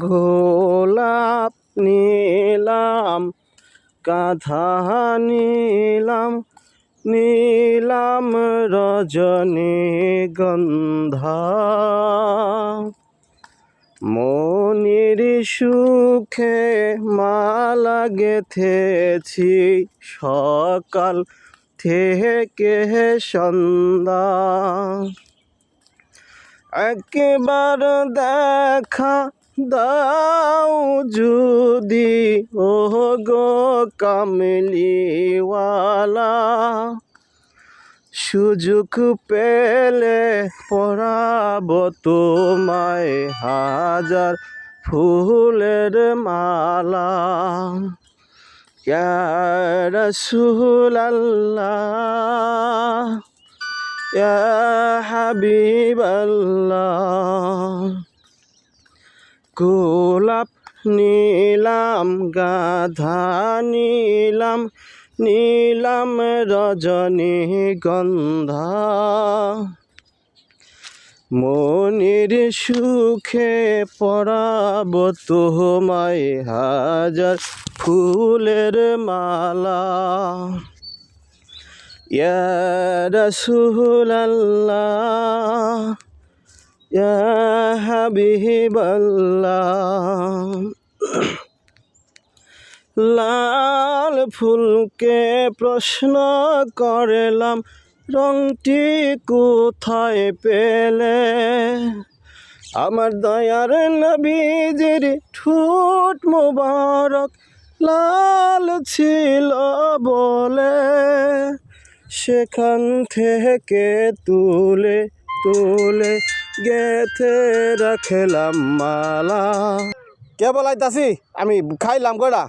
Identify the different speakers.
Speaker 1: গোলাপ নিলাম, গাধা নিলাম, নীলাম রজনীগন্ধা। মনির সুখে মালা গেথেছি সকাল থেকে সন্ধ্যা। একবার দেখা দাও যদি ও গো কামলিওয়ালা, সুযোগ পেলে পরাবো তোমায় হাজার ফুলের মালা। ইয়া রাসূলাল্লাহ, ইয়া হাবিবাল্লাহ। গোলাপ নিলাম, গাধা নিলাম, নীলাম রজনীগন্ধা। মনির সুখে পরাবো তোমায় হাজার ফুলের মালা। ইয়া রাসূলাল্লাহ, ইয়া হাবিবাল্লাহ। লাল ফুলকে প্রশ্ন করলাম, রংটি কোথায় পেলে? আমার দয়ার নবীজির ঠোঁট মোবারক লাল ছিল বলে, সেখান থেকে তুলে তুলে গেথে রাখলাম মালা। কে বলাইতাছি? আমি খাইলাম কয়টা।